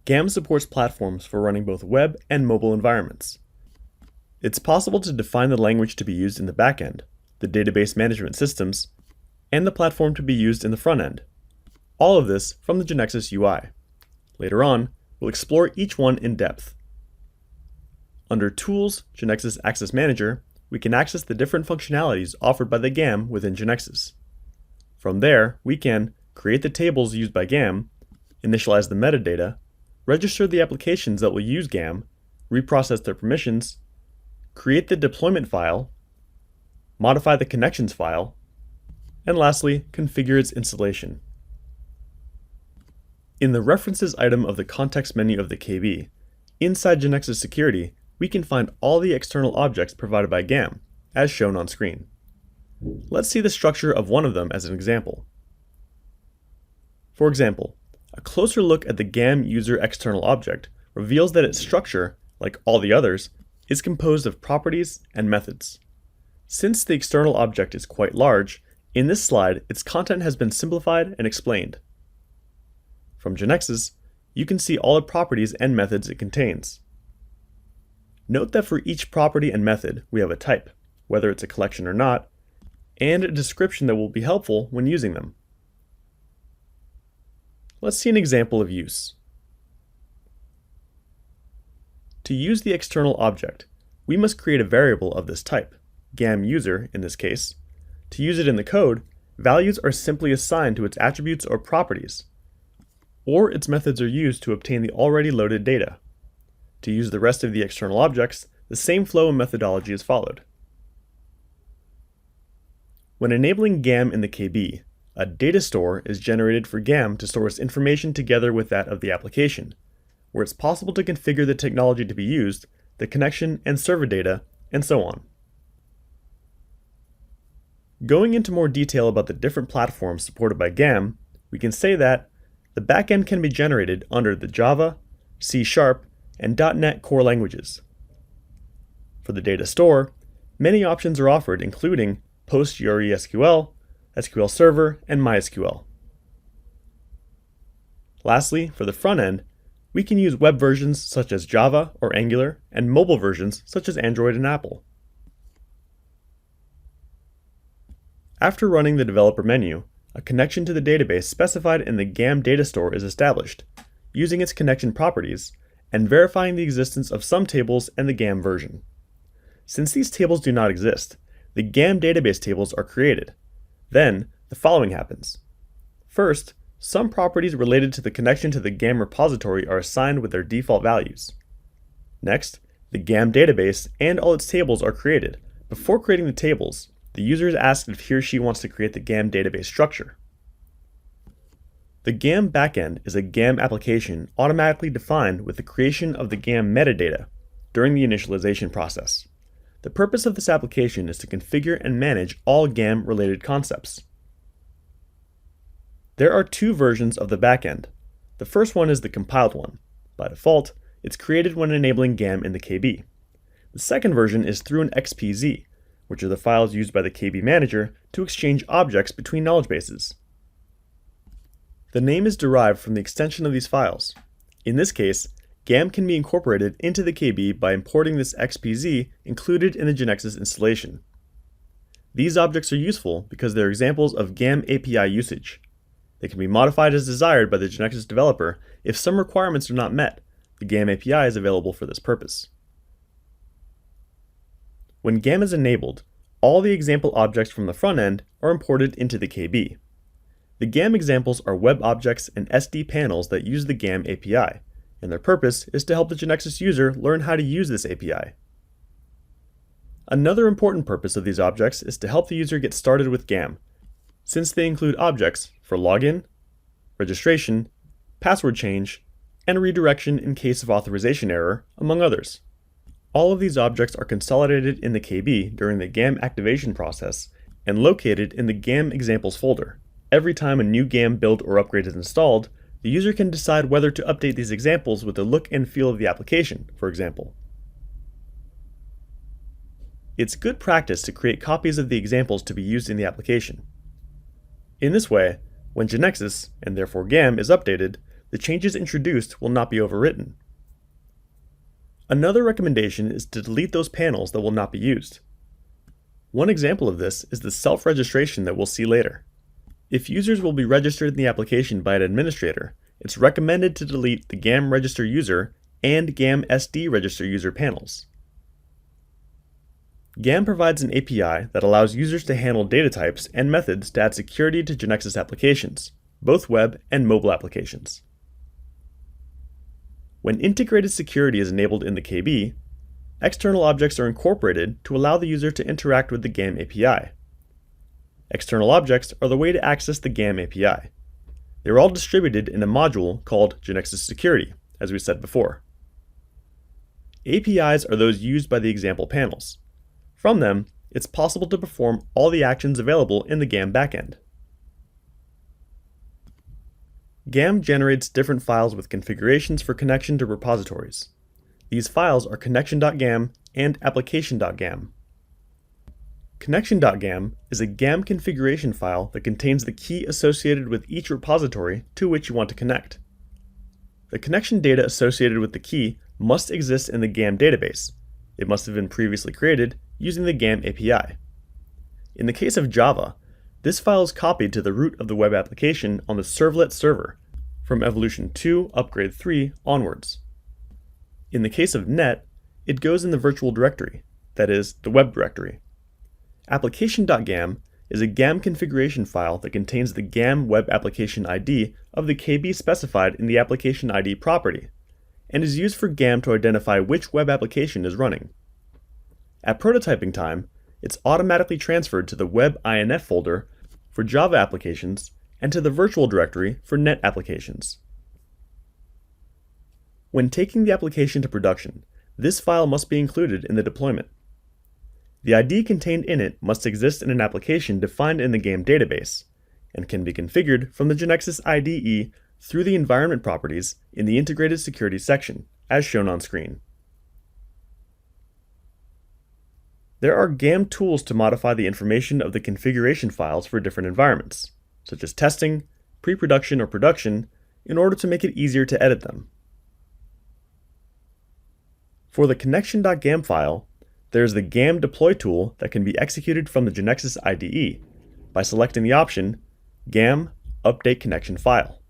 GAM supports platforms for running both web and mobile environments. It's possible to define the language to be used in the backend, the database management systems, and the platform to be used in the front end. All of this from the GeneXus UI. Later on, we'll explore each one in depth. Under Tools, GeneXus Access Manager, we can access the different functionalities offered by the GAM within GeneXus. From there, we can create the tables used by GAM, initialize the metadata, register the applications that will use GAM, reprocess their permissions, create the deployment file, modify the connections file, and lastly, configure its installation. In the References item of the context menu of the KB, inside GeneXus Security, we can find all the external objects provided by GAM, as shown on screen. Let's see the structure of one of them as an example. For example, a closer look at the GAM user external object reveals that its structure, like all the others, is composed of properties and methods. Since the external object is quite large, in this slide its content has been simplified and explained. From GeneXus, you can see all the properties and methods it contains. Note that for each property and method, we have a type, whether it's a collection or not, and a description that will be helpful when using them. Let's see an example of use. To use the external object, we must create a variable of this type, GAM user in this case. To use it in the code, values are simply assigned to its attributes or properties, or its methods are used to obtain the already loaded data. To use the rest of the external objects, the same flow and methodology is followed. When enabling GAM in the KB, a data store is generated for GAM to store its information together with that of the application, where it's possible to configure the technology to be used, the connection and server data, and so on. Going into more detail about the different platforms supported by GAM, we can say that the backend can be generated under the Java, C#, and .NET core languages. For the data store, many options are offered, including PostgreSQL, SQL Server, and MySQL. Lastly, for the front end, we can use web versions such as Java or Angular, and mobile versions such as Android and Apple. After running the developer menu, a connection to the database specified in the GAM data store is established, using its connection properties, and verifying the existence of some tables and the GAM version. Since these tables do not exist, the GAM database tables are created. Then, the following happens. First, some properties related to the connection to the GAM repository are assigned with their default values. Next, the GAM database and all its tables are created. Before creating the tables, the user is asked if he or she wants to create the GAM database structure. The GAM backend is a GAM application automatically defined with the creation of the GAM metadata during the initialization process. The purpose of this application is to configure and manage all GAM-related concepts. There are two versions of the backend. The first one is the compiled one. By default, it's created when enabling GAM in the KB. The second version is through an XPZ, which are the files used by the KB manager to exchange objects between knowledge bases. The name is derived from the extension of these files. In this case, GAM can be incorporated into the KB by importing this XPZ included in the GeneXus installation. These objects are useful because they're examples of GAM API usage. They can be modified as desired by the GeneXus developer if some requirements are not met. The GAM API is available for this purpose. When GAM is enabled, all the example objects from the front end are imported into the KB. The GAM examples are web objects and SD panels that use the GAM API, and their purpose is to help the GeneXus user learn how to use this API. Another important purpose of these objects is to help the user get started with GAM, since they include objects for login, registration, password change, and redirection in case of authorization error, among others. All of these objects are consolidated in the KB during the GAM activation process and located in the GAM examples folder. Every time a new GAM build or upgrade is installed, the user can decide whether to update these examples with the look and feel of the application, for example. It's good practice to create copies of the examples to be used in the application. In this way, when GeneXus, and therefore GAM, is updated, the changes introduced will not be overwritten. Another recommendation is to delete those panels that will not be used. One example of this is the self-registration that we'll see later. If users will be registered in the application by an administrator, it's recommended to delete the GAM register user and GAM SD register user panels. GAM provides an API that allows users to handle data types and methods to add security to GeneXus applications, both web and mobile applications. When integrated security is enabled in the KB, external objects are incorporated to allow the user to interact with the GAM API. External objects are the way to access the GAM API. They're all distributed in a module called GeneXus Security, as we said before. APIs are those used by the example panels. From them, it's possible to perform all the actions available in the GAM backend. GAM generates different files with configurations for connection to repositories. These files are connection.gam and application.gam. Connection.gam is a GAM configuration file that contains the key associated with each repository to which you want to connect. The connection data associated with the key must exist in the GAM database. It must have been previously created using the GAM API. In the case of Java, this file is copied to the root of the web application on the servlet server from Evolution 2 Upgrade 3 onwards. In the case of Net, it goes in the virtual directory, that is, the web directory. Application.gam is a GAM configuration file that contains the GAM web application ID of the KB specified in the application ID property, and is used for GAM to identify which web application is running. At prototyping time, it's automatically transferred to the web INF folder for Java applications and to the virtual directory for Net applications. When taking the application to production, this file must be included in the deployment. The ID contained in it must exist in an application defined in the GAM database, and can be configured from the GeneXus IDE through the environment properties in the integrated security section, as shown on screen. There are GAM tools to modify the information of the configuration files for different environments, such as testing, pre-production, or production, in order to make it easier to edit them. For the connection.gam file, there is the GAM deploy tool that can be executed from the GeneXus IDE by selecting the option GAM Update Connection File.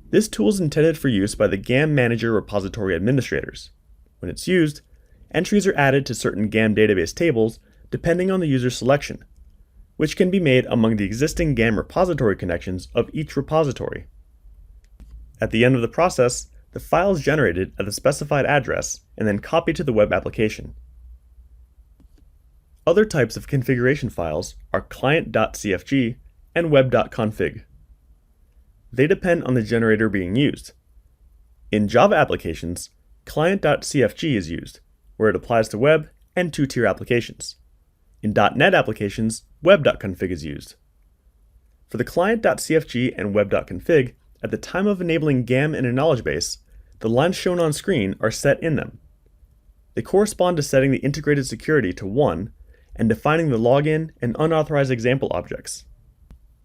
This tool is intended for use by the GAM Manager repository administrators. When it's used, entries are added to certain GAM database tables depending on the user's selection, which can be made among the existing GAM repository connections of each repository. At the end of the process, the file is generated at the specified address and then copied to the web application. Other types of configuration files are client.cfg and web.config. They depend on the generator being used. In Java applications, client.cfg is used, where it applies to web and two-tier applications. In .NET applications, web.config is used. For the client.cfg and web.config, at the time of enabling GAM in a knowledge base, the lines shown on screen are set in them. They correspond to setting the integrated security to 1 and defining the login and unauthorized example objects.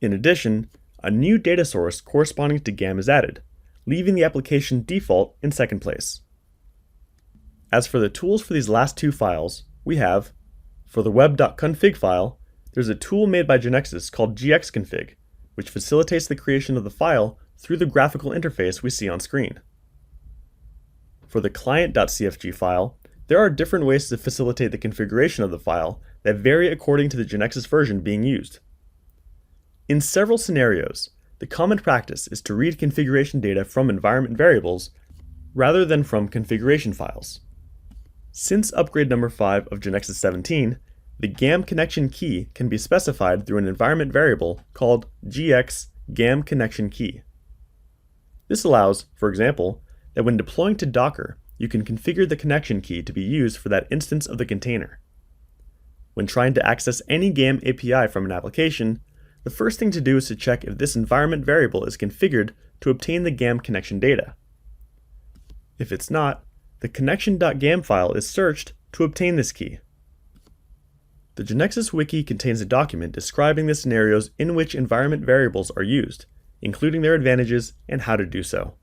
In addition, a new data source corresponding to GAM is added, leaving the application default in second place. As for the tools for these last two files, we have, for the web.config file, there's a tool made by GeneXus called gxconfig, which facilitates the creation of the file through the graphical interface we see on screen. For the client.cfg file, there are different ways to facilitate the configuration of the file that vary according to the GeneXus version being used. In several scenarios, the common practice is to read configuration data from environment variables rather than from configuration files. Since upgrade number 5 of GeneXus 17, the GAM connection key can be specified through an environment variable called gx GAM connection key. This allows, for example, that when deploying to Docker, you can configure the connection key to be used for that instance of the container. When trying to access any GAM API from an application, the first thing to do is to check if this environment variable is configured to obtain the GAM connection data. If it's not, the connection.gam file is searched to obtain this key. The GeneXus wiki contains a document describing the scenarios in which environment variables are used, including their advantages and how to do so.